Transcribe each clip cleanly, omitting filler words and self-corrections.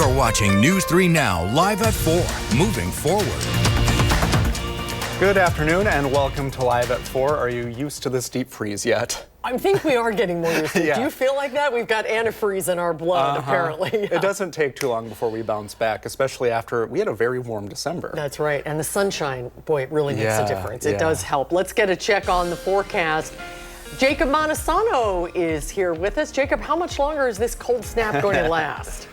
You're watching News 3 Now, live at 4, moving forward. Good afternoon and welcome to Live at 4. Are you used to this deep freeze yet? I think we are getting more used to it. Yeah. Do you feel like that? We've got antifreeze in our blood, apparently. Yeah. It doesn't take too long before we bounce back, especially after we had a very warm December. That's right. And the sunshine, boy, it really makes a difference. It does help. Let's get a check on the forecast. Jacob Montesano is here with us. Jacob, how much longer is this cold snap going to last?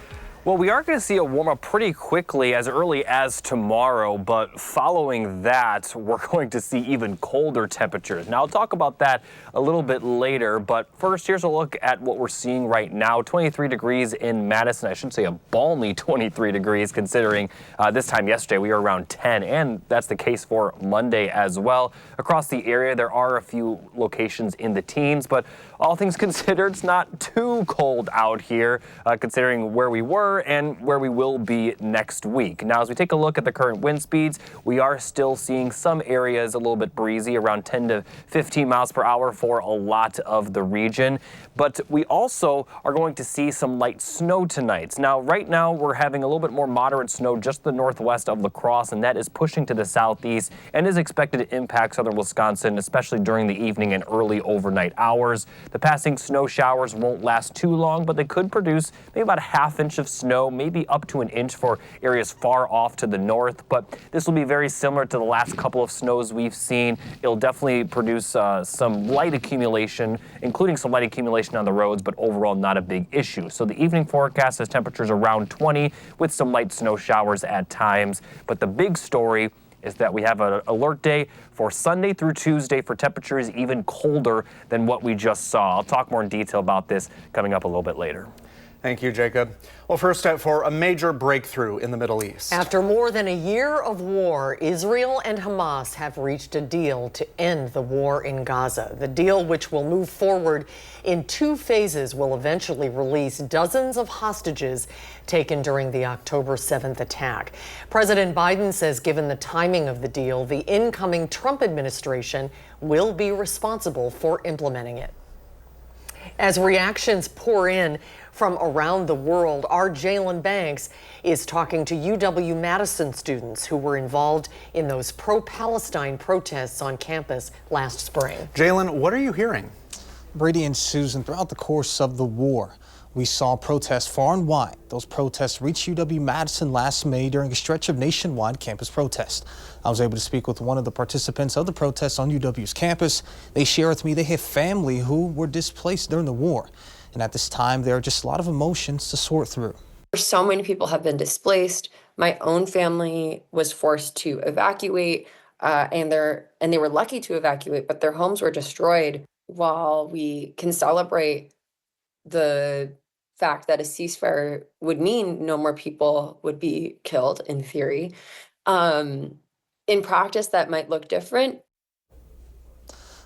Well, we are going to see a warm up pretty quickly as early as tomorrow, but following that, we're going to see even colder temperatures. Now, I'll talk about that a little bit later, but first, here's a look at what we're seeing right now. 23 degrees in Madison. I should say a balmy 23 degrees considering this time yesterday we were around 10, and that's the case for Monday as well. Across the area, there are a few locations in the teens, but all things considered, it's not too cold out here considering where we were and where we will be next week. Now, as we take a look at the current wind speeds, we are still seeing some areas a little bit breezy, around 10 to 15 miles per hour for a lot of the region. But we also are going to see some light snow tonight. Now, right now, we're having a little bit more moderate snow just the northwest of La Crosse, and that is pushing to the southeast and is expected to impact southern Wisconsin, especially during the evening and early overnight hours. The passing snow showers won't last too long, but they could produce maybe about a half inch of snow, maybe up to an inch for areas far off to the north. But this will be very similar to the last couple of snows we've seen. It'll definitely produce some light accumulation, including some light accumulation on the roads, but overall not a big issue. So the evening forecast has temperatures around 20 with some light snow showers at times. But the big story is that we have an alert day for Sunday through Tuesday for temperatures even colder than what we just saw. I'll talk more in detail about this coming up a little bit later. Thank you, Jacob. Well, first up, for a major breakthrough in the Middle East. After more than a year of war, Israel and Hamas have reached a deal to end the war in Gaza. The deal, which will move forward in 2 phases, will eventually release dozens of hostages taken during the October 7th attack. President Biden says given the timing of the deal, the incoming Trump administration will be responsible for implementing it. As reactions pour in from around the world, our Jalen Banks is talking to UW-Madison students who were involved in those pro-Palestine protests on campus last spring. Jalen, what are you hearing? Brady and Susan, throughout the course of the war, we saw protests far and wide. Those protests reached UW-Madison last May during a stretch of nationwide campus protests. I was able to speak with one of the participants of the protests on UW's campus. They share with me they have family who were displaced during the war. And at this time, there are just a lot of emotions to sort through. So many people have been displaced. My own family was forced to evacuate, and they were lucky to evacuate, but their homes were destroyed. While we can celebrate the fact that a ceasefire would mean no more people would be killed in theory, in practice that might look different.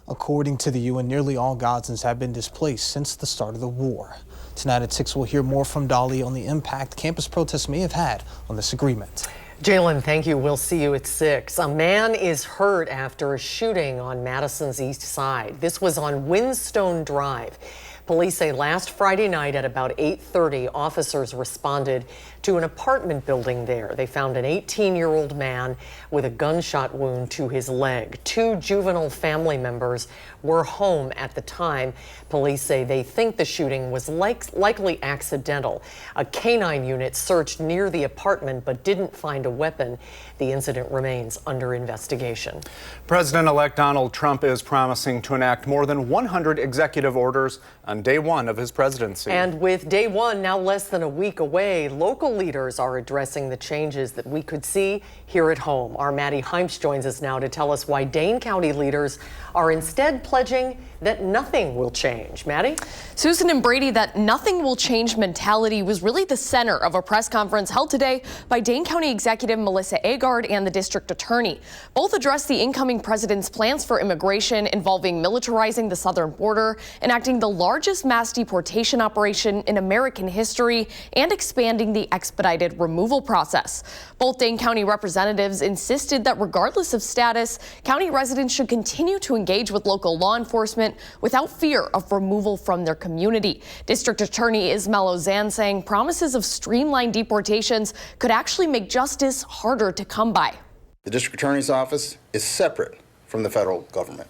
According to the UN, nearly all Gazans have been displaced since the start of the war. Tonight at 6, we'll hear more from Dolly on the impact campus protests may have had on this agreement. Jalen, thank you. We'll see you at 6. A man is hurt after a shooting on Madison's east side. This was on Windstone Drive. Police say last Friday night at about 8:30, officers responded to an apartment building there. They found an 18-year-old man with a gunshot wound to his leg. 2 juvenile family members were home at the time. Police say they think the shooting was likely accidental. A canine unit searched near the apartment but didn't find a weapon. The incident remains under investigation. President-elect Donald Trump is promising to enact more than 100 executive orders on day 1 of his presidency. And with day 1 now less than a week away, local leaders are addressing the changes that we could see here at home. Our Maddie Heimsch joins us now to tell us why Dane County leaders are instead pledging that nothing will change. Maddie? Susan and Brady, that nothing will change mentality was really the center of a press conference held today by Dane County Executive Melissa Agard and the district attorney. Both addressed the incoming president's plans for immigration involving militarizing the southern border, enacting the largest mass deportation operation in American history, and expanding the expedited removal process. Both Dane County representatives insisted that regardless of status, county residents should continue to engage with local law enforcement indictment without fear of removal from their community. District Attorney Ismail Ozan saying promises of streamlined deportations could actually make justice harder to come by. The District Attorney's Office is separate from the federal government.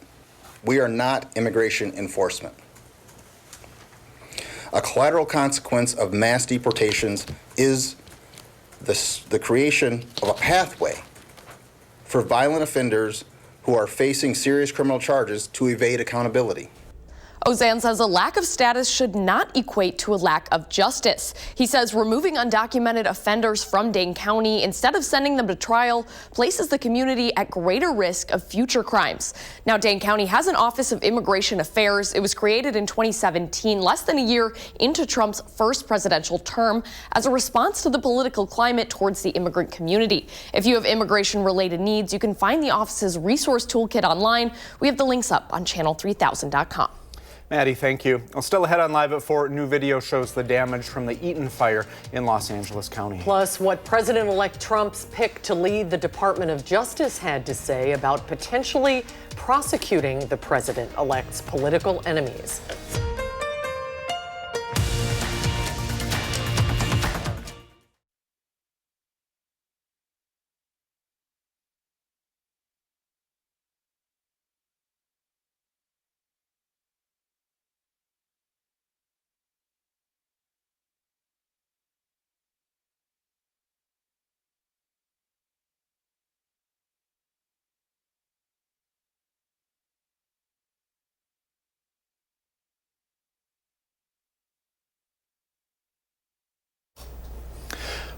We are not immigration enforcement. A collateral consequence of mass deportations is the creation of a pathway for violent offenders who are facing serious criminal charges to evade accountability. Ozan says a lack of status should not equate to a lack of justice. He says removing undocumented offenders from Dane County instead of sending them to trial places the community at greater risk of future crimes. Now, Dane County has an Office of Immigration Affairs. It was created in 2017, less than a year into Trump's first presidential term, as a response to the political climate towards the immigrant community. If you have immigration-related needs, you can find the office's resource toolkit online. We have the links up on channel3000.com. Maddie, thank you. Well, still ahead on Live at 4, new video shows the damage from the Eaton fire in Los Angeles County. Plus, what President-elect Trump's pick to lead the Department of Justice had to say about potentially prosecuting the president-elect's political enemies.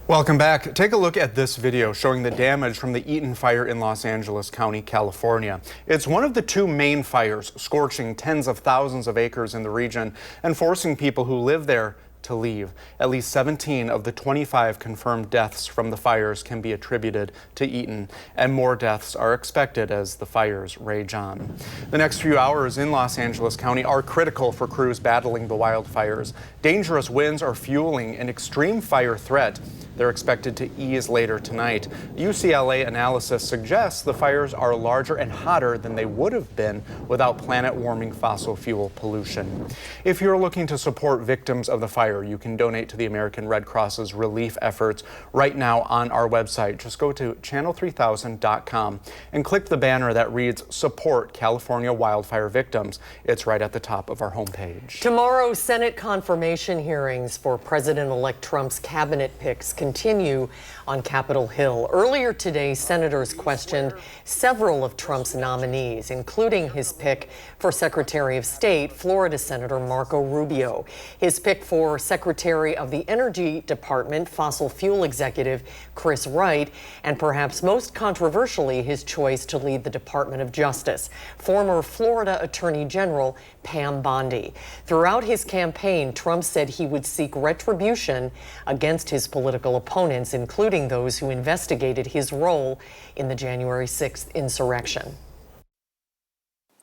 Welcome back. Take a look at this video showing the damage from the Eaton fire in Los Angeles County, California. It's one of the two main fires, scorching tens of thousands of acres in the region and forcing people who live there to leave. At least 17 of the 25 confirmed deaths from the fires can be attributed to Eaton, and more deaths are expected as the fires rage on. The next few hours in Los Angeles County are critical for crews battling the wildfires. Dangerous winds are fueling an extreme fire threat. They're expected to ease later tonight. UCLA analysis suggests the fires are larger and hotter than they would have been without planet-warming fossil fuel pollution. If you're looking to support victims of the fire, you can donate to the American Red Cross's relief efforts right now on our website. Just go to channel3000.com and click the banner that reads Support California Wildfire Victims. It's right at the top of our homepage. Tomorrow, Senate confirmation hearings for President-elect Trump's cabinet picks continue on Capitol Hill. Earlier today, senators questioned several of Trump's nominees, including his pick for Secretary of State, Florida Senator Marco Rubio, his pick for Secretary of the Energy Department, fossil fuel executive Chris Wright, and perhaps most controversially, his choice to lead the Department of Justice, former Florida Attorney General Pam Bondi. Throughout his campaign, Trump said he would seek retribution against his political opponents, including those who investigated his role in the January 6th insurrection.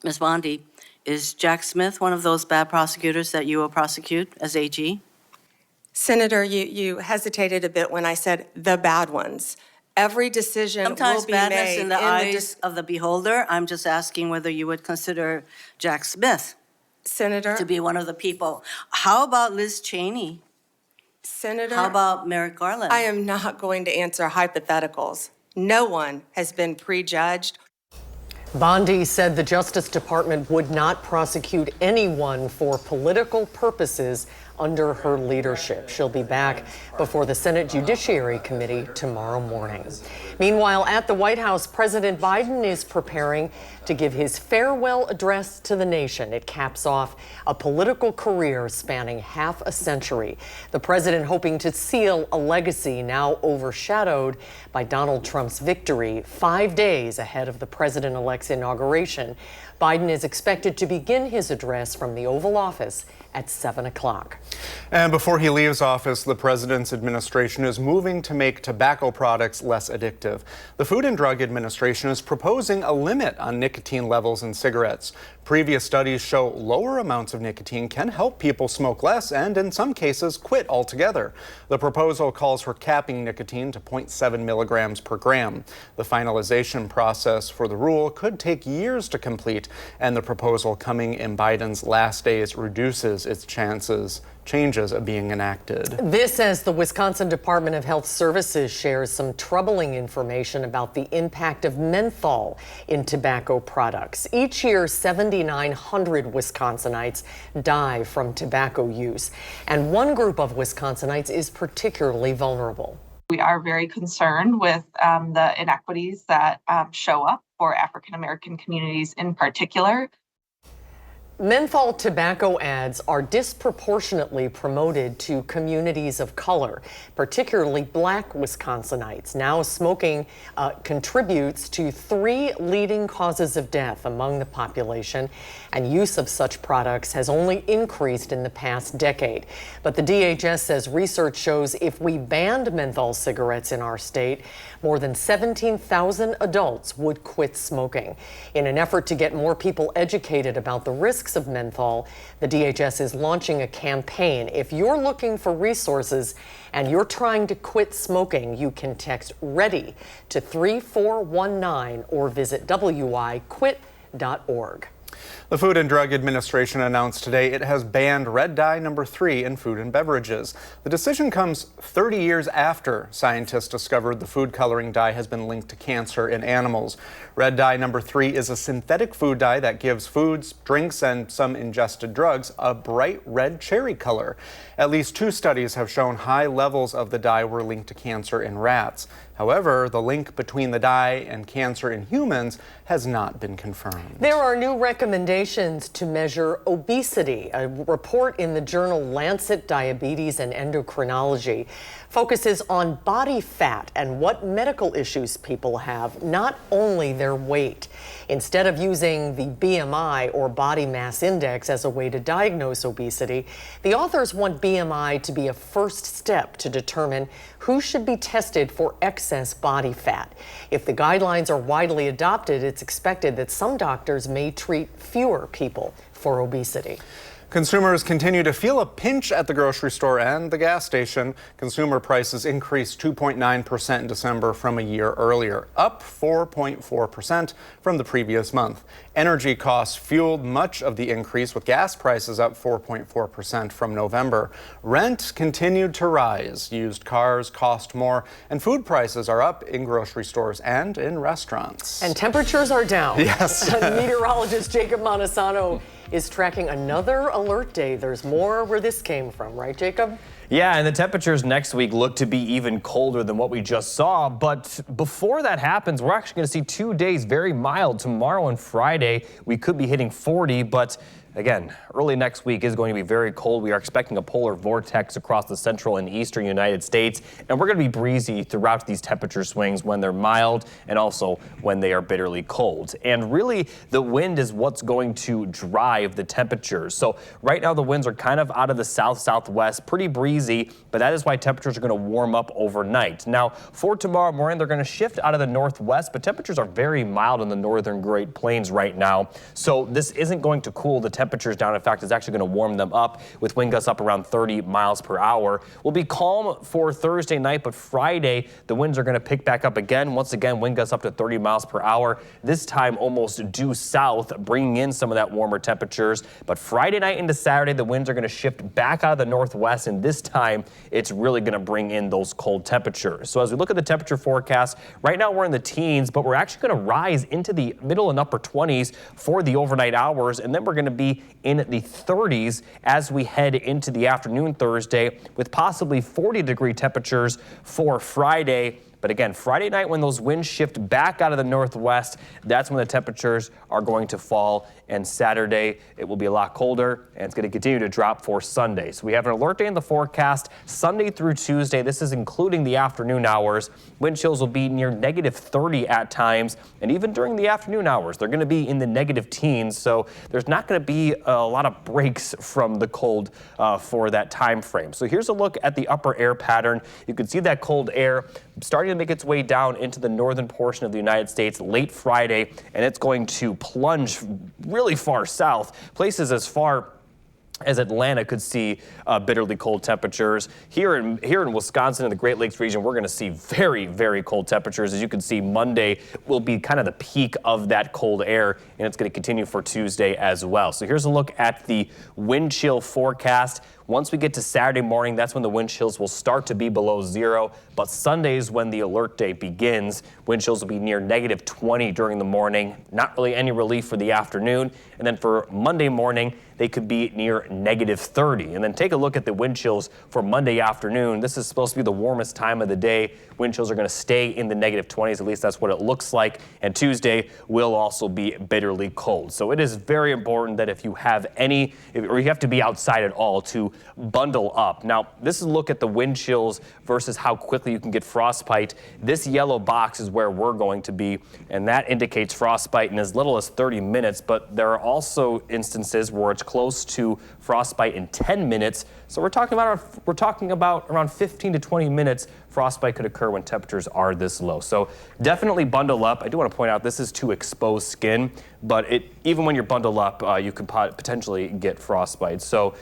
Ms. Bondi, is Jack Smith one of those bad prosecutors that you will prosecute as AG? Senator, you hesitated a bit when I said the bad ones. Every decision Sometimes will be badness made in the eyes of the beholder. I'm just asking whether you would consider Jack Smith Senator, to be one of the people. How about Liz Cheney? Senator, How about Merrick Garland? I am not going to answer hypotheticals. No one has been prejudged. Bondi said the Justice Department would not prosecute anyone for political purposes under her leadership. She'll be back before the Senate Judiciary Committee tomorrow morning. Meanwhile, at the White House, President Biden is preparing to give his farewell address to the nation. It caps off a political career spanning half a century. The president hoping to seal a legacy now overshadowed by Donald Trump's victory 5 days ahead of the president-elect's inauguration. Biden is expected to begin his address from the Oval Office at 7 o'clock. And before he leaves office, the president's administration is moving to make tobacco products less addictive. The Food and Drug Administration is proposing a limit on nicotine levels in cigarettes. Previous studies show lower amounts of nicotine can help people smoke less and, in some cases, quit altogether. The proposal calls for capping nicotine to 0.7 milligrams per gram. The finalization process for the rule could take years to complete, and the proposal coming in Biden's last days reduces its changes of being enacted. This as the Wisconsin Department of Health Services shares some troubling information about the impact of menthol in tobacco products. Each year, 7,900 Wisconsinites die from tobacco use, and one group of Wisconsinites is particularly vulnerable. We are very concerned with the inequities that show up for African American communities in particular. Menthol tobacco ads are disproportionately promoted to communities of color, particularly Black Wisconsinites. Now, smoking contributes to 3 leading causes of death among the population, and use of such products has only increased in the past decade. But the DHS says research shows if we banned menthol cigarettes in our state, more than 17,000 adults would quit smoking. In an effort to get more people educated about the risks of menthol, the DHS is launching a campaign. If you're looking for resources and you're trying to quit smoking, you can text READY to 3419 or visit wiquit.org. The Food and Drug Administration announced today it has banned red dye number 3 in food and beverages. The decision comes 30 years after scientists discovered the food coloring dye has been linked to cancer in animals. Red dye number 3 is a synthetic food dye that gives foods, drinks, and some ingested drugs a bright red cherry color. At least 2 studies have shown high levels of the dye were linked to cancer in rats. However, the link between the dye and cancer in humans has not been confirmed. There are new recommendations to measure obesity. A report in the journal Lancet Diabetes and Endocrinology focuses on body fat and what medical issues people have, not only their weight. Instead of using the BMI or body mass index as a way to diagnose obesity, the authors want BMI to be a first step to determine who should be tested for excess body fat. If the guidelines are widely adopted, it's expected that some doctors may treat fewer people for obesity. Consumers continue to feel a pinch at the grocery store and the gas station. Consumer prices increased 2.9% in December from a year earlier, up 4.4% from the previous month. Energy costs fueled much of the increase, with gas prices up 4.4% from November. Rent continued to rise, used cars cost more, and food prices are up in grocery stores and in restaurants. And temperatures are down. Yes. Meteorologist Jacob Montesano is tracking another alert day. There's more where this came from, right, Jacob? Yeah, and the temperatures next week look to be even colder than what we just saw. But before that happens, we're actually going to see 2 days very mild. Tomorrow and Friday, we could be hitting 40, but again, early next week is going to be very cold. We are expecting a polar vortex across the central and eastern United States, and we're going to be breezy throughout these temperature swings when they're mild and also when they are bitterly cold. And really, the wind is what's going to drive the temperatures. So right now, the winds are kind of out of the south-southwest, pretty breezy, but that is why temperatures are going to warm up overnight. Now, for tomorrow morning, they're going to shift out of the northwest, but temperatures are very mild in the northern Great Plains right now. So this isn't going to cool the temperatures down. In fact, it's actually going to warm them up with wind gusts up around 30 miles per hour. We'll be calm for Thursday night, but Friday, the winds are going to pick back up again. Once again, wind gusts up to 30 miles per hour, this time almost due south, bringing in some of that warmer temperatures. But Friday night into Saturday, the winds are going to shift back out of the northwest, and this time it's really going to bring in those cold temperatures. So as we look at the temperature forecast, right now we're in the teens, but we're actually going to rise into the middle and upper 20s for the overnight hours, and then we're going to be in the 30s as we head into the afternoon Thursday, with possibly 40-degree temperatures for Friday. But again, Friday night when those winds shift back out of the northwest, that's when the temperatures are going to fall. And Saturday, it will be a lot colder, and it's going to continue to drop for Sunday. So we have an alert day in the forecast Sunday through Tuesday. This is including the afternoon hours. Wind chills will be near -30 at times, and even during the afternoon hours, they're going to be in the negative teens. So there's not going to be a lot of breaks from the cold for that time frame. So here's a look at the upper air pattern. You can see that cold air starting to make its way down into the northern portion of the United States late Friday, and it's going to plunge really far south. Places as far as Atlanta could see bitterly cold temperatures. Here in Wisconsin and the Great Lakes region, we're going to see very, very cold temperatures. As you can see, Monday will be kind of the peak of that cold air, and it's going to continue for Tuesday as well. So here's a look at the wind chill forecast. Once we get to Saturday morning, that's when the wind chills will start to be below zero. But Sunday's when the alert day begins. Wind chills will be near -20 during the morning. Not really any relief for the afternoon. And then for Monday morning, they could be near -30. And then take a look at the wind chills for Monday afternoon. This is supposed to be the warmest time of the day. Wind chills are going to stay in the -20s. At least that's what it looks like. And Tuesday will also be bitterly cold. So it is very important that if you have or you have to be outside at all, to bundle up. Now, this is a look at the wind chills versus how quickly you can get frostbite. This yellow box is where we're going to be, and that indicates frostbite in as little as 30 minutes. But there are also instances where it's close to frostbite in 10 minutes. So we're talking about around 15 to 20 minutes frostbite could occur when temperatures are this low. So definitely bundle up. I do want to point out this is to exposed skin, but even when you're bundled up, you could potentially get frostbite. So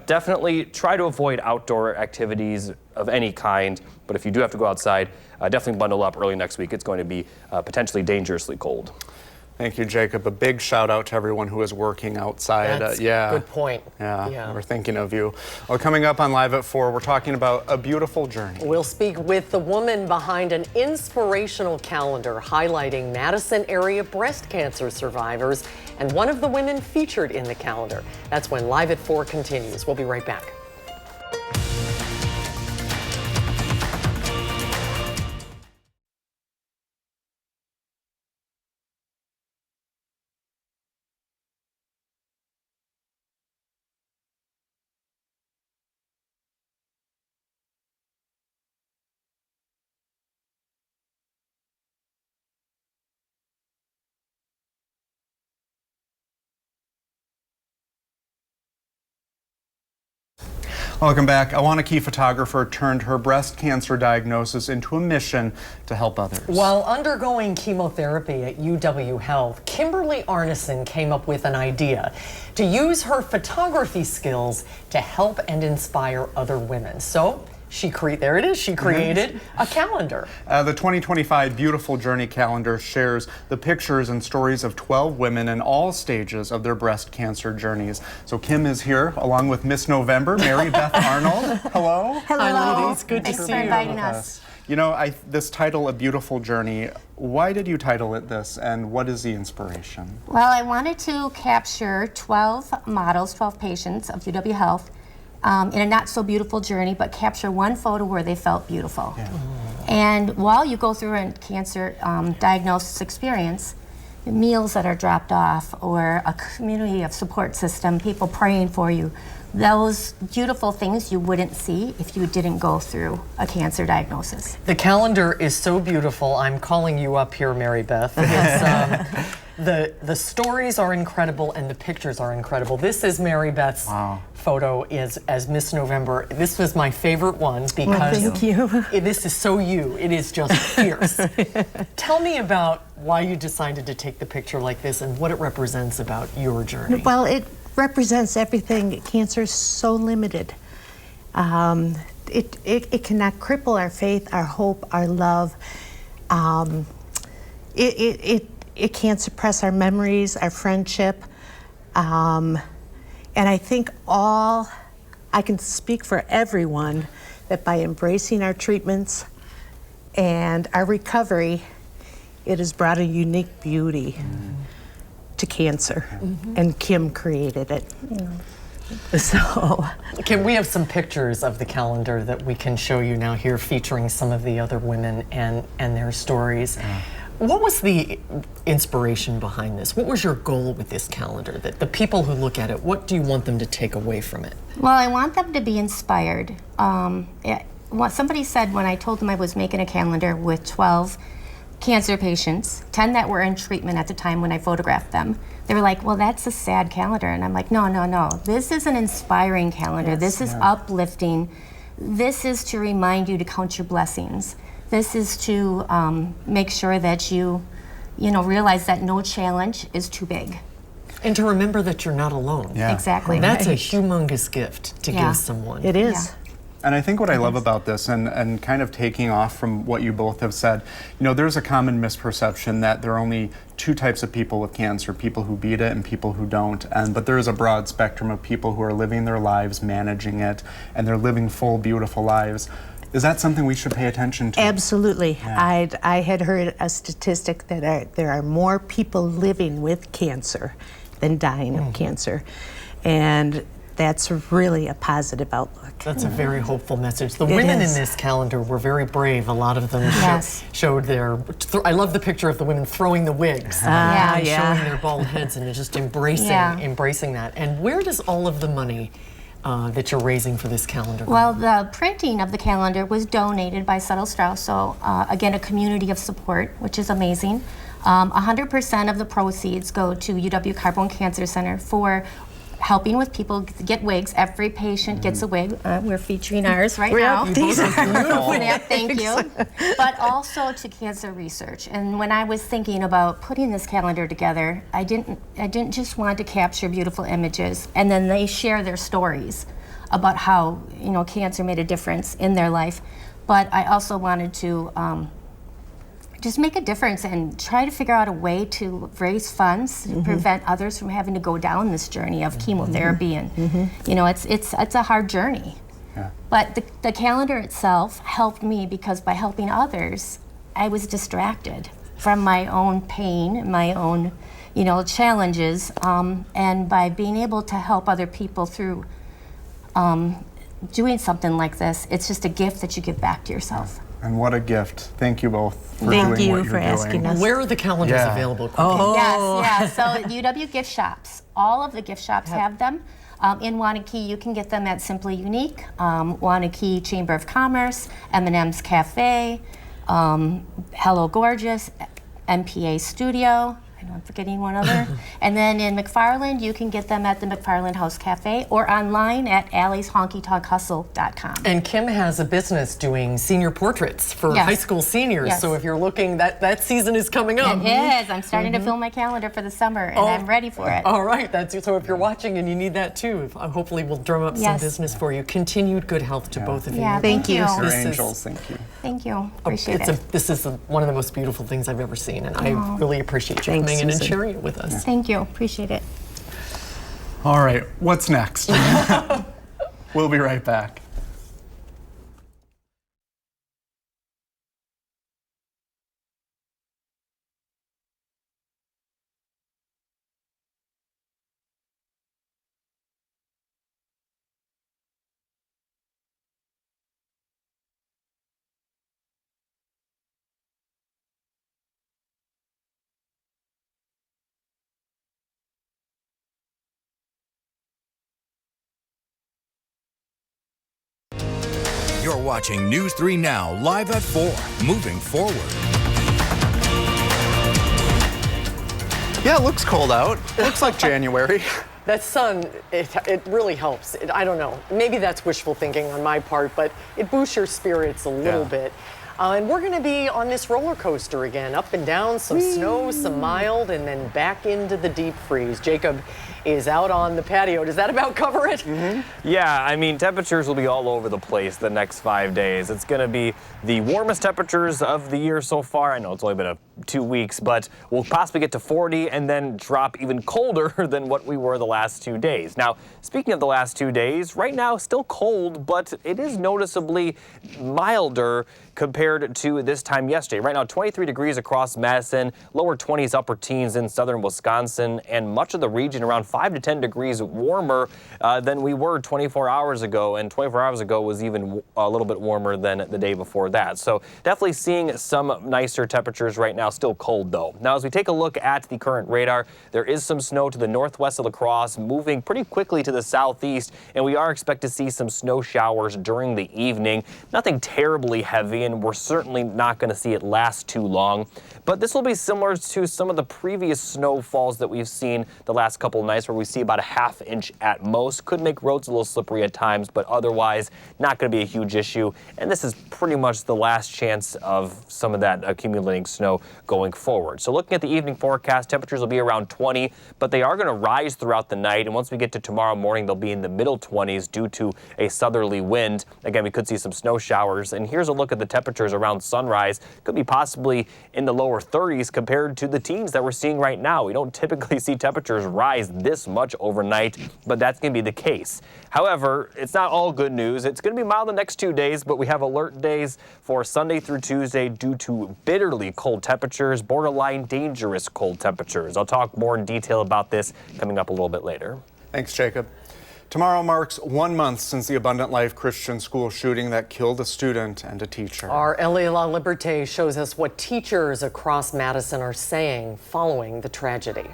definitely try to avoid outdoor activities of any kind. But if you do have to go outside, definitely bundle up early next week. It's going to be potentially dangerously cold. Thank you, Jacob. A big shout out to everyone who is working outside. That's a good point. Yeah, we're thinking of you. Well, coming up on Live at 4, we're talking about a beautiful journey. We'll speak with the woman behind an inspirational calendar highlighting Madison area breast cancer survivors and one of the women featured in the calendar. That's when Live at 4 continues. We'll be right back. Welcome back. A Wanakee photographer turned her breast cancer diagnosis into a mission to help others. While undergoing chemotherapy at UW Health, Kimberly Arneson came up with an idea to use her photography skills to help and inspire other women. So she created a calendar. The 2025 Beautiful Journey calendar shares the pictures and stories of 12 women in all stages of their breast cancer journeys. So Kim is here along with Miss November, Mary Beth Arnold. Hello. Hello. Hi, ladies. Good to see you. Thanks for inviting us. You know, this title, A Beautiful Journey, why did you title it this, and what is the inspiration? Well, I wanted to capture 12 models, 12 patients of UW Health in a not so beautiful journey, but capture one photo where they felt beautiful. Yeah. And while you go through a cancer diagnosis experience, meals that are dropped off or a community of support system, people praying for you, those beautiful things you wouldn't see if you didn't go through a cancer diagnosis. The calendar is so beautiful. I'm calling you up here, Mary Beth. The stories are incredible and the pictures are incredible. This is Mary Beth's photo as Miss November. This was my favorite one because thank you. This is so you. It is just fierce. Tell me about why you decided to take the picture like this and what it represents about your journey. Well, it represents everything. Cancer is so limited. It cannot cripple our faith, our hope, our love. It can't suppress our memories, our friendship. And I think I can speak for everyone that by embracing our treatments and our recovery, it has brought a unique beauty to cancer. And Kim created it. So, can we have some pictures of the calendar that we can show you now here, featuring some of the other women and their stories? What was the inspiration behind this? What was your goal with this calendar? That the people who look at it, what do you want them to take away from it? Well, I want them to be inspired. What somebody said when I told them I was making a calendar with 12 cancer patients, 10 that were in treatment at the time when I photographed them. They were like, well, that's a sad calendar. And I'm like, no, no, no. This is an inspiring calendar. Yes, this is uplifting. This is to remind you to count your blessings. This is to make sure that you realize that no challenge is too big. And to remember that you're not alone. Yeah. Exactly. That's a humongous gift to give someone. It is. Yeah. And I think what I love about this, and kind of taking off from what you both have said, there's a common misperception that there are only two types of people with cancer, people who beat it and people who don't. But there is a broad spectrum of people who are living their lives, managing it, and they're living full, beautiful lives. Is that something we should pay attention to? Absolutely. Yeah. I had heard a statistic that there are more people living with cancer than dying of cancer. And that's really a positive outlook. That's a very hopeful message. The women in this calendar were very brave. A lot of them showed their, I love the picture of the women throwing the wigs. Showing their bald heads and just embracing that. And where does all of the money that you're raising for this calendar go? Well, the printing of the calendar was donated by Settle Strauss, so again, a community of support, which is amazing. 100% of the proceeds go to UW Carbone Cancer Center for helping with people get wigs. Every patient gets a wig. We're featuring ours right now. These are beautiful. Thank you. But also to cancer research. And when I was thinking about putting this calendar together, I didn't just want to capture beautiful images, and then they share their stories about how cancer made a difference in their life. But I also wanted to just make a difference and try to figure out a way to raise funds to prevent others from having to go down this journey of chemotherapy. And it's a hard journey. Yeah. But the calendar itself helped me, because by helping others, I was distracted from my own pain, my own challenges, and by being able to help other people through doing something like this, it's just a gift that you give back to yourself. And what a gift. Thank you both for doing what you're doing. Thank you for asking us. Where are the calendars available? Yes. So UW gift shops. All of the gift shops have them. In Wanakee, you can get them at Simply Unique, Wanakee Chamber of Commerce, M&M's Cafe, Hello Gorgeous, MPA Studio. I know I'm forgetting one other. And then in McFarland, you can get them at the McFarland House Cafe or online at alleyshonkytonkhustle.com. And Kim has a business doing senior portraits for high school seniors. So if you're looking, that season is coming up. It is. I'm starting to fill my calendar for the summer, and I'm ready for it. All right. So if you're watching and you need that too, hopefully we'll drum up some business for you. Continued good health to both of you. Yeah, thank you. You're angels. Thank you. Thank you. Appreciate it. This is one of the most beautiful things I've ever seen, and I really appreciate you coming in and sharing it with us. Thank you. Appreciate it. All right. What's next? We'll be right back. You're watching News 3 Now, live at 4, moving forward. Yeah, it looks cold out. It looks like January. That sun, it really helps. I don't know. Maybe that's wishful thinking on my part, but it boosts your spirits a little bit. And we're going to be on this roller coaster again, up and down, some snow, some mild, and then back into the deep freeze. Jacob is out on the patio. Does that about cover it? Yeah, I mean, temperatures will be all over the place the next 5 days. It's going to be the warmest temperatures of the year so far. I know it's only been 2 weeks, but we'll possibly get to 40 and then drop even colder than what we were the last 2 days. Now, speaking of the last 2 days, right now still cold, but it is noticeably milder compared to this time yesterday. Right now, 23 degrees across Madison, lower 20s, upper teens in southern Wisconsin, and much of the region around 5 to 10 degrees warmer than we were 24 hours ago, and 24 hours ago was even a little bit warmer than the day before that. So definitely seeing some nicer temperatures right now. Still cold though. Now as we take a look at the current radar, there is some snow to the northwest of La Crosse, moving pretty quickly to the southeast, and we are expected to see some snow showers during the evening. Nothing terribly heavy, and we're certainly not going to see it last too long. But this will be similar to some of the previous snowfalls that we've seen the last couple of nights, where we see about a ½ inch at most. Could make roads a little slippery at times, but otherwise not going to be a huge issue. And this is pretty much the last chance of some of that accumulating snow going forward. So looking at the evening forecast, temperatures will be around 20, but they are going to rise throughout the night. And once we get to tomorrow morning, they'll be in the middle 20s due to a southerly wind. Again, we could see some snow showers. And here's a look at the temperatures around sunrise. Could be possibly in the lower 30s compared to the teens that we're seeing right now. We don't typically see temperatures rise this much overnight, but that's going to be the case. However, it's not all good news. It's going to be mild the next 2 days, but we have alert days for Sunday through Tuesday due to bitterly cold temperatures, borderline dangerous cold temperatures. I'll talk more in detail about this coming up a little bit later. Thanks, Jacob. Tomorrow marks 1 month since the Abundant Life Christian School shooting that killed a student and a teacher. Our Elie La Liberté shows us what teachers across Madison are saying following the tragedy.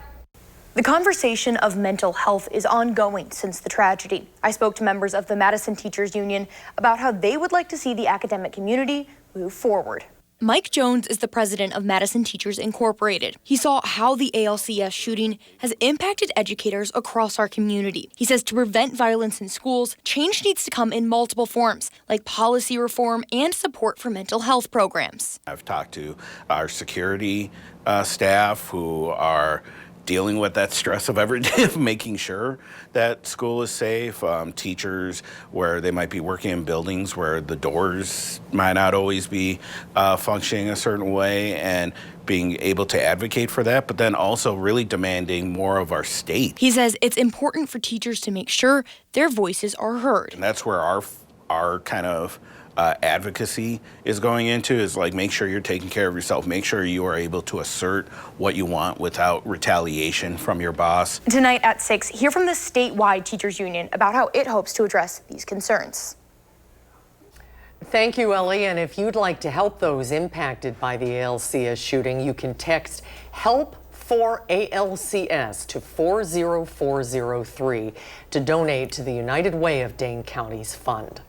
The conversation of mental health is ongoing since the tragedy. I spoke to members of the Madison Teachers Union about how they would like to see the academic community move forward. Mike Jones is the president of Madison Teachers Incorporated. He saw how the ALCS shooting has impacted educators across our community. He says to prevent violence in schools, change needs to come in multiple forms, like policy reform and support for mental health programs. I've talked to our security staff who are dealing with that stress of every day of making sure that school is safe, teachers where they might be working in buildings where the doors might not always be functioning a certain way, and being able to advocate for that, but then also really demanding more of our state. He says it's important for teachers to make sure their voices are heard. And that's where our kind of advocacy is going into, is like, make sure you're taking care of yourself, make sure you are able to assert what you want without retaliation from your boss. Tonight at 6, hear from the statewide teachers union about how it hopes to address these concerns. Thank you, Elie. And if you'd like to help those impacted by the ALCS shooting, you can text HELP for ALCS to 40403 to donate to the United Way of Dane County's fund.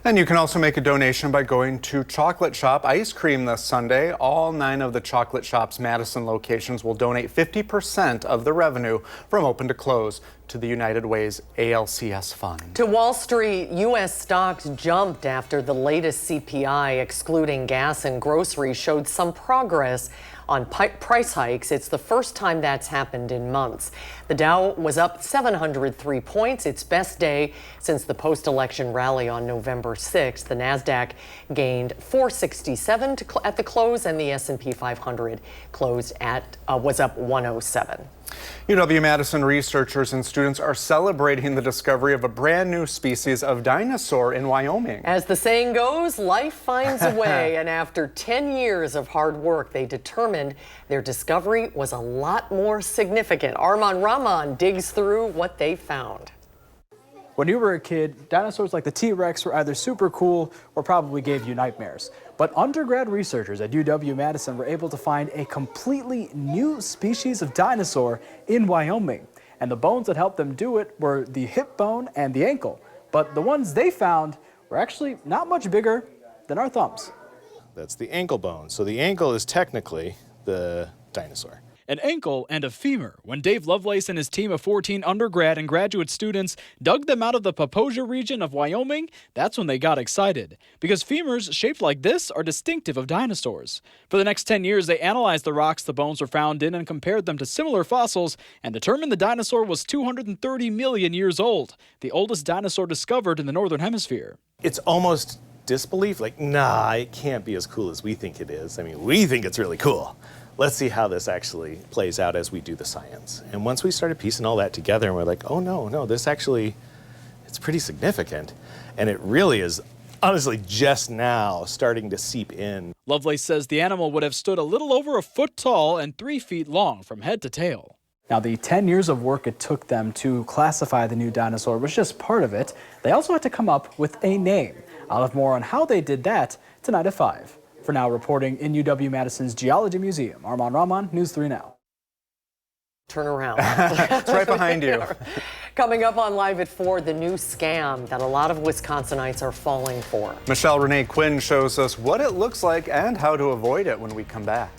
And you can also make a donation by going to Chocolate Shop Ice Cream this Sunday. All 9 of the Chocolate Shop's Madison locations will donate 50% of the revenue from open to close to the United Way's ALCS fund. To Wall Street, U.S. stocks jumped after the latest CPI, excluding gas and groceries, showed some progress on price hikes. It's the first time that's happened in months. The Dow was up 703 points, its best day since the post-election rally on November 6th. The Nasdaq gained 467 at the close, and the S&P 500 closed at was up 107. UW-Madison researchers and students are celebrating the discovery of a brand new species of dinosaur in Wyoming. As the saying goes, life finds a way, and after 10 years of hard work, they determined their discovery was a lot more significant. Arman Rahman digs through what they found. When you were a kid, dinosaurs like the T-Rex were either super cool or probably gave you nightmares. But undergrad researchers at UW-Madison were able to find a completely new species of dinosaur in Wyoming. And the bones that helped them do it were the hip bone and the ankle. But the ones they found were actually not much bigger than our thumbs. That's the ankle bone. So the ankle is technically the dinosaur. An ankle and a femur. When Dave Lovelace and his team of 14 undergrad and graduate students dug them out of the Poposia region of Wyoming, that's when they got excited. Because femurs shaped like this are distinctive of dinosaurs. For the next 10 years, they analyzed the rocks the bones were found in and compared them to similar fossils and determined the dinosaur was 230 million years old, the oldest dinosaur discovered in the Northern Hemisphere. It's almost disbelief, like, nah, it can't be as cool as we think it is. I mean, we think it's really cool. Let's see how this actually plays out as we do the science. And once we started piecing all that together, and we're like, oh no, this actually, it's pretty significant. And it really is honestly just now starting to seep in. Lovelace says the animal would have stood a little over a foot tall and 3 feet long from head to tail. Now, the 10 years of work it took them to classify the new dinosaur was just part of it. They also had to come up with a name. I'll have more on how they did that tonight at 5. For now, reporting in UW-Madison's Geology Museum, Arman Rahman, News 3 Now. Turn around. It's right behind you. Coming up on Live at 4, the new scam that a lot of Wisconsinites are falling for. Michelle Renee Quinn shows us what it looks like and how to avoid it when we come back.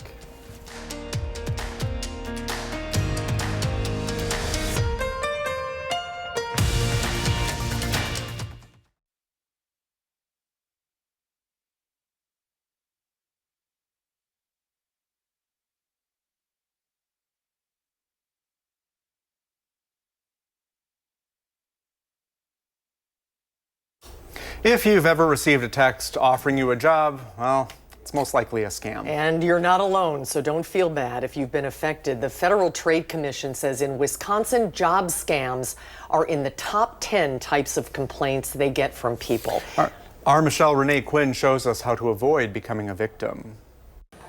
If you've ever received a text offering you a job, well, it's most likely a scam. And you're not alone, so don't feel bad if you've been affected. The Federal Trade Commission says in Wisconsin, job scams are in the top 10 types of complaints they get from people. Our Michelle Renee Quinn shows us how to avoid becoming a victim.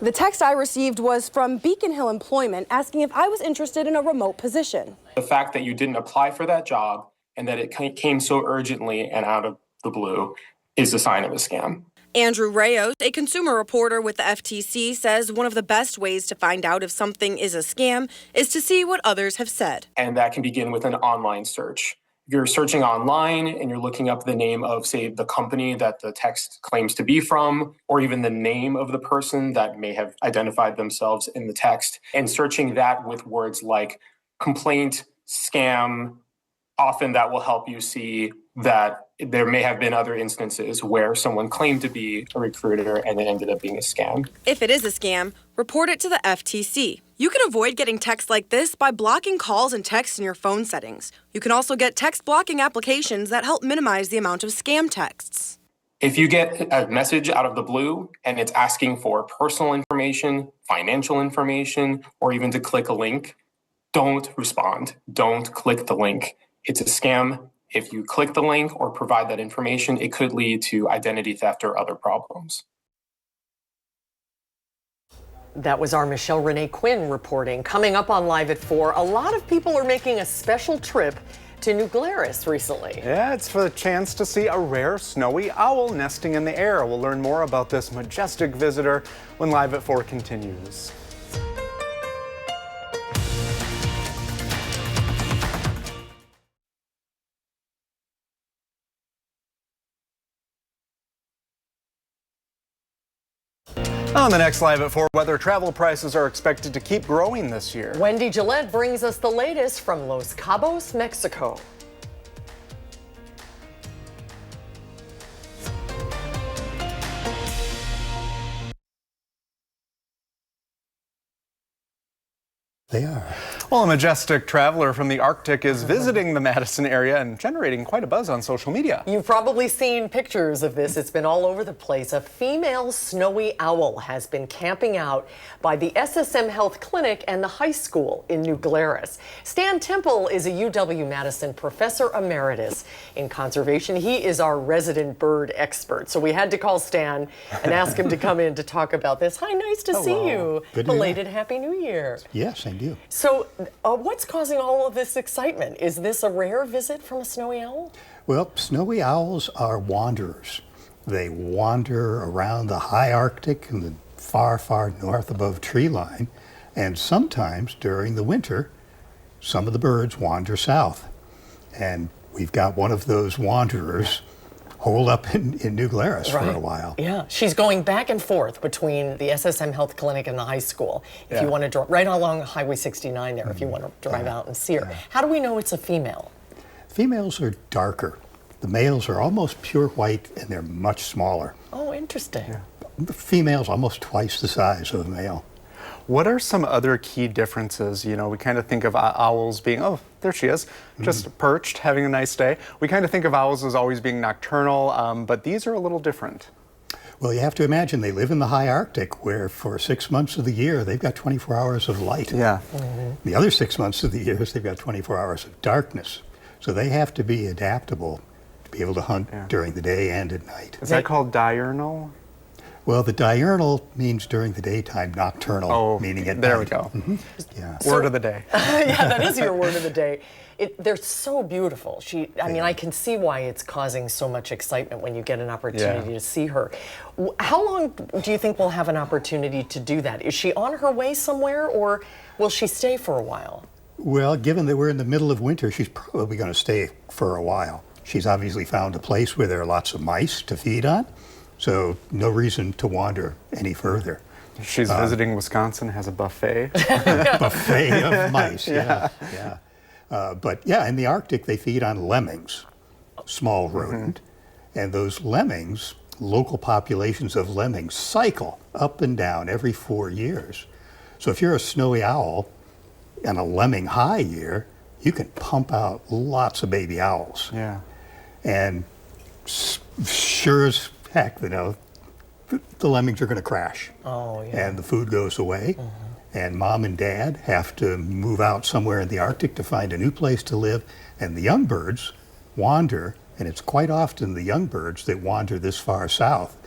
The text I received was from Beacon Hill Employment asking if I was interested in a remote position. The fact that you didn't apply for that job and that it came so urgently and out of the blue is a sign of a scam. Andrew Rayos, a consumer reporter with the FTC, says one of the best ways to find out if something is a scam is to see what others have said. And that can begin with an online search. If you're searching online and you're looking up the name of, say, the company that the text claims to be from, or even the name of the person that may have identified themselves in the text, and searching that with words like complaint, scam, often that will help you see that there may have been other instances where someone claimed to be a recruiter and it ended up being a scam. If it is a scam, report it to the FTC. You can avoid getting texts like this by blocking calls and texts in your phone settings. You can also get text blocking applications that help minimize the amount of scam texts. If you get a message out of the blue and it's asking for personal information, financial information, or even to click a link, don't respond. Don't click the link. It's a scam. If you click the link or provide that information, it could lead to identity theft or other problems. That was our Michelle Renee Quinn reporting. Coming up on Live at 4, a lot of people are making a special trip to New Glarus recently. Yeah, it's for the chance to see a rare snowy owl nesting in the air. We'll learn more about this majestic visitor when Live at 4 continues. On the next Live at 4, weather travel prices are expected to keep growing this year. Wendy Gillette brings us the latest from Los Cabos, Mexico. They are. Well, a majestic traveler from the Arctic is visiting the Madison area and generating quite a buzz on social media. You've probably seen pictures of this. It's been all over the place. A female snowy owl has been camping out by the SSM Health Clinic and the high school in New Glarus. Stan Temple is a UW-Madison professor emeritus in conservation. He is our resident bird expert. So we had to call Stan and ask him to come in to talk about this. Hi, nice to see you. Good to Belated Happy New Year. Yes, thank you. So what's causing all of this excitement? Is this a rare visit from a snowy owl? Well, snowy owls are wanderers. They wander around the high Arctic and the far, far north above tree line. And sometimes during the winter, some of the birds wander south. And we've got one of those wanderers holed up in New Glarus for a while. Yeah, she's going back and forth between the SSM Health Clinic and the high school. If you want to drive right along Highway 69 there, if you want to drive out and see her. How do we know it's a female? Females are darker. The males are almost pure white and they're much smaller. Oh, interesting. The female's almost twice the size of a male. What are some other key differences? You know, we kind of think of owls being, oh, there she is, just perched, having a nice day. We kind of think of owls as always being nocturnal, but these are a little different. Well, you have to imagine they live in the high Arctic where for 6 months of the year, they've got 24 hours of light. Yeah. The other 6 months of the year, they've got 24 hours of darkness. So they have to be adaptable to be able to hunt during the day and at night. Is that called diurnal? Well, the diurnal means during the daytime, nocturnal meaning at night. There we go. Yeah. Word of the day. Yeah, that is your word of the day. They're so beautiful. I mean, I can see why it's causing so much excitement when you get an opportunity to see her. How long do you think we'll have an opportunity to do that? Is she on her way somewhere, or will she stay for a while? Well, given that we're in the middle of winter, she's probably going to stay for a while. She's obviously found a place where there are lots of mice to feed on, so no reason to wander any further. She's visiting Wisconsin, has a buffet. Buffet of mice, yeah. But yeah, in the Arctic, they feed on lemmings, small rodent. And those lemmings, local populations of lemmings, cycle up and down every 4 years. So if you're a snowy owl in a lemming high year, you can pump out lots of baby owls. Yeah. And sure as heck, you know, the lemmings are going to crash. Oh, yeah. And the food goes away. And mom and dad have to move out somewhere in the Arctic to find a new place to live. And the young birds wander, and it's quite often the young birds that wander this far south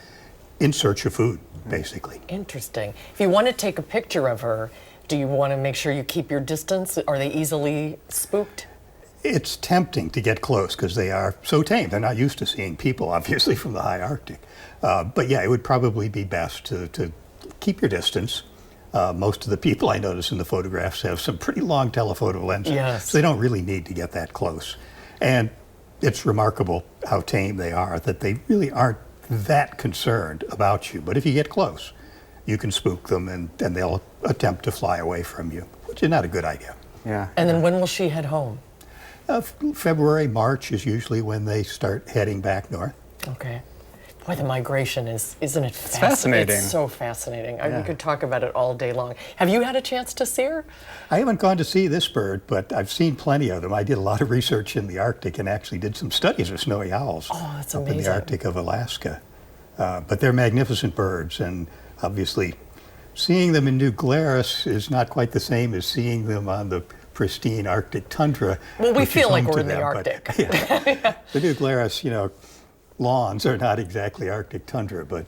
in search of food, basically. Interesting. If you want to take a picture of her, do you want to make sure you keep your distance? Are they easily spooked? It's tempting to get close because they are so tame. They're not used to seeing people, obviously, from the high Arctic. But yeah, it would probably be best to keep your distance. Most of the people I notice in the photographs have some pretty long telephoto lenses, so they don't really need to get that close. And it's remarkable how tame they are, that they really aren't that concerned about you. But if you get close, you can spook them and they'll attempt to fly away from you, which is not a good idea. Yeah. And then when will she head home? February, March is usually when they start heading back north. Okay. Boy, the migration isn't it fascinating? It's so fascinating. We could talk about it all day long. Have you had a chance to see her? I haven't gone to see this bird, but I've seen plenty of them. I did a lot of research in the Arctic and actually did some studies of snowy owls that's up amazing. in the Arctic of Alaska. But they're magnificent birds, and obviously seeing them in New Glarus is not quite the same as seeing them on the pristine Arctic tundra. Well, we which feel is like home we're to in the them, Arctic. But, the New Glarus, you know, lawns are not exactly Arctic tundra, but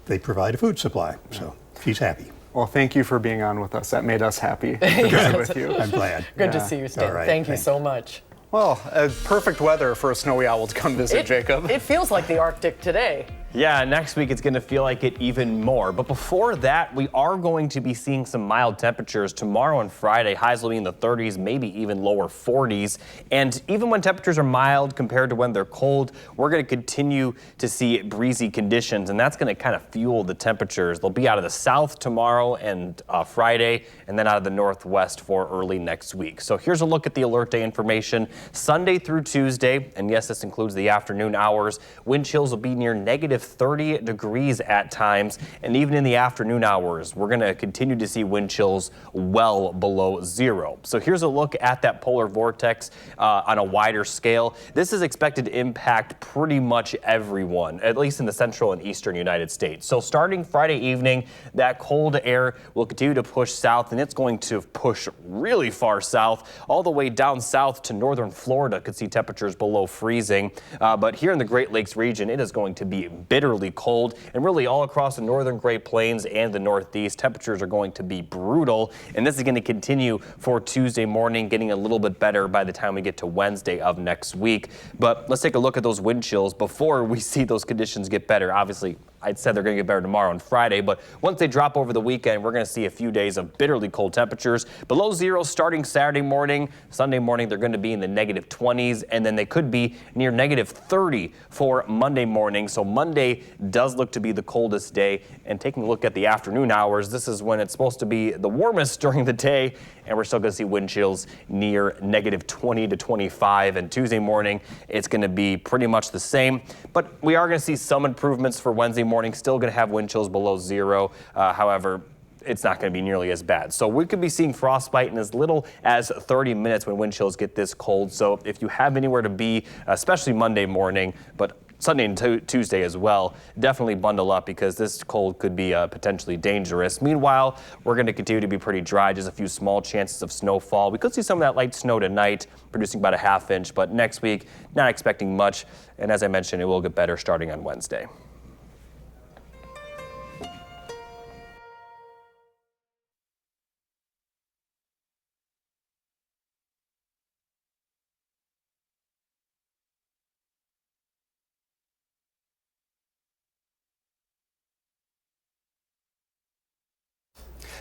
they provide a food supply, so she's happy. Well, thank you for being on with us. That made us happy to visit with you. I'm glad. Good to see you, Stan. All right, Thank you so much. Well, perfect weather for a snowy owl to come visit, Jacob. It feels like the Arctic today. Yeah, next week it's going to feel like it even more. But before that, we are going to be seeing some mild temperatures tomorrow and Friday. Highs will be in the 30s, maybe even lower 40s. And even when temperatures are mild compared to when they're cold, we're going to continue to see breezy conditions, and that's going to kind of fuel the temperatures. They'll be out of the south tomorrow and Friday, and then out of the northwest for early next week. So here's a look at the alert day information. Sunday through Tuesday, and yes, this includes the afternoon hours, wind chills will be near negative 30 degrees at times, and even in the afternoon hours, we're going to continue to see wind chills well below zero. So here's a look at that polar vortex on a wider scale. This is expected to impact pretty much everyone, at least in the central and eastern United States. So starting Friday evening, that cold air will continue to push south, and it's going to push really far south, all the way down south to northern Florida. Could see temperatures below freezing, but here in the Great Lakes region, it is going to be bitterly cold, and really all across the northern Great Plains and the Northeast, temperatures are going to be brutal, and this is going to continue for Tuesday morning, getting a little bit better by the time we get to Wednesday of next week. But let's take a look at those wind chills before we see those conditions get better. Obviously, I'd said they're going to get better tomorrow and Friday, but once they drop over the weekend, we're going to see a few days of bitterly cold temperatures. Below zero starting Saturday morning. Sunday morning, they're going to be in the negative 20s, and then they could be near negative 30 for Monday morning. So Monday does look to be the coldest day. And taking a look at the afternoon hours, this is when it's supposed to be the warmest during the day, and we're still going to see wind chills near negative 20 to 25. And Tuesday morning, it's going to be pretty much the same, but we are going to see some improvements for Wednesday morning. Still going to have wind chills below zero. However, it's not going to be nearly as bad. So we could be seeing frostbite in as little as 30 minutes when wind chills get this cold. So if you have anywhere to be, especially Monday morning, but Sunday and Tuesday as well, definitely bundle up because this cold could be potentially dangerous. Meanwhile, we're going to continue to be pretty dry, just a few small chances of snowfall. We could see some of that light snow tonight, producing about a ½ inch, but next week, not expecting much. And as I mentioned, it will get better starting on Wednesday.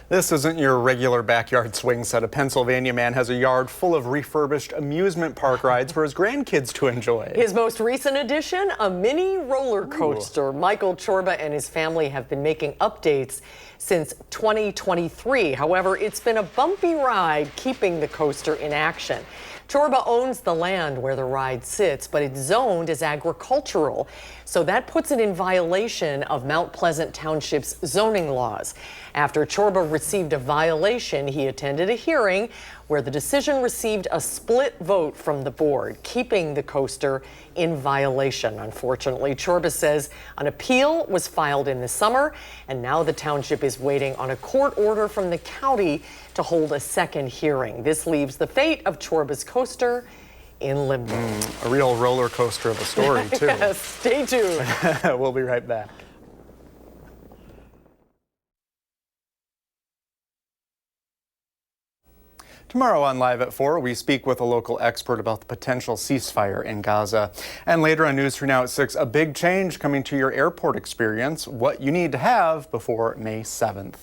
This isn't your regular backyard swing set. A Pennsylvania man has a yard full of refurbished amusement park rides for his grandkids to enjoy. His most recent addition, a mini roller coaster. Ooh. Michael Chorba and his family have been making updates since 2023. However, it's been a bumpy ride keeping the coaster in action. Chorba owns the land where the ride sits, but it's zoned as agricultural. So that puts it in violation of Mount Pleasant Township's zoning laws. After Chorba received a violation, he attended a hearing where the decision received a split vote from the board, keeping the coaster in violation. Unfortunately, Chorba says an appeal was filed in the summer, and now the township is waiting on a court order from the county to hold a second hearing. This leaves the fate of Chorba's coaster in limbo. A real roller coaster of a story, too. Yes, stay tuned. We'll be right back. Tomorrow on Live at 4, we speak with a local expert about the potential ceasefire in Gaza. And later on News 3 Now at 6, a big change coming to your airport experience, what you need to have before May 7th.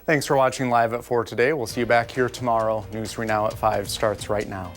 Thanks for watching Live at 4 today. We'll see you back here tomorrow. News 3 Now at 5 starts right now.